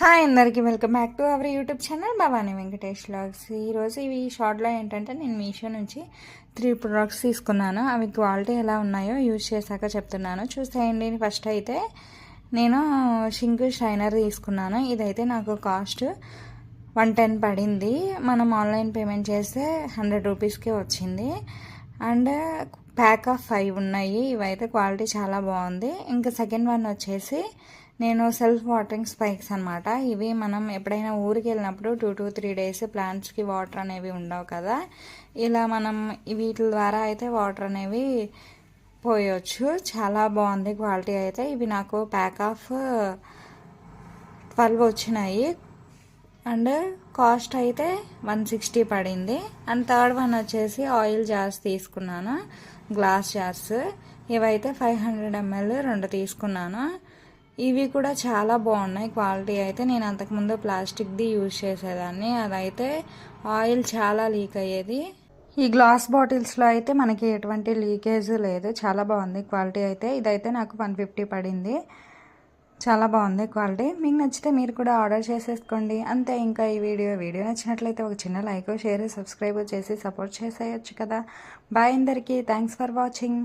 Hi అందరికీ welcome back to our YouTube channel Bhavani Venkatesh vlogs. ఈరోజు ఈ షార్ట్లో ఏంటంటే నేను మీషో నుంచి 3 ప్రొడక్ట్స్ తీసుకున్నాను. అవి క్వాలిటీ ఎలా ఉన్నాయో యూజ్ చేశాక చెప్తున్నాను, చూసేయండి. ఫస్ట్ అయితే నేను షింక్ షైనర్ తీసుకున్నాను. ఇదైతే నాకు కాస్ట్ 110 పడింది. మనం ఆన్లైన్ పేమెంట్ చేస్తే 100 రూపీస్కే వచ్చింది. అండ్ ప్యాక్ ఆఫ్ 5 ఉన్నాయి. ఇవైతే క్వాలిటీ చాలా బాగుంది. ఇంకా సెకండ్ వన్ వచ్చేసి నేను సెల్ఫ్ వాటరింగ్ స్పైక్స్ అనమాట. ఇవి మనం ఎప్పుడైనా ఊరికి వెళ్ళినప్పుడు 2 to 3 days ప్లాంట్స్కి వాటర్ అనేవి ఉండవు కదా, ఇలా మనం వీటి ద్వారా అయితే వాటర్ అనేవి పోయొచ్చు. చాలా బాగుంది క్వాలిటీ అయితే. ఇవి నాకు ప్యాక్ ఆఫ్ 12 వచ్చినాయి అండ్ కాస్ట్ అయితే 160 పడింది. అండ్ థర్డ్ వన్ వచ్చేసి ఆయిల్ జార్స్ తీసుకున్నాను, గ్లాస్ జార్స్. ఇవైతే 500 ml 2 తీసుకున్నాను. ఇవి కూడా చాలా బాగున్నాయి క్వాలిటీ అయితే. నేను అంతకుముందు ప్లాస్టిక్ది యూజ్ చేసేదాన్ని, అదైతే ఆయిల్ చాలా లీక్ అయ్యేది. ఈ గ్లాస్ బాటిల్స్లో అయితే మనకి ఎటువంటి లీకేజ్ లేదు. చాలా బాగుంది క్వాలిటీ అయితే. ఇదైతే నాకు 150 పడింది. చాలా బాగుంది క్వాలిటీ. మీకు నచ్చితే మీరు కూడా ఆర్డర్ చేసేసుకోండి అంతే. ఇంకా ఈ వీడియో నచ్చినట్లయితే ఒక చిన్న లైక్, షేర్, సబ్స్క్రైబ్ చేసి సపోర్ట్ చేసేయచ్చు కదా. బాయ్ అందరికీ. Thanks for watching.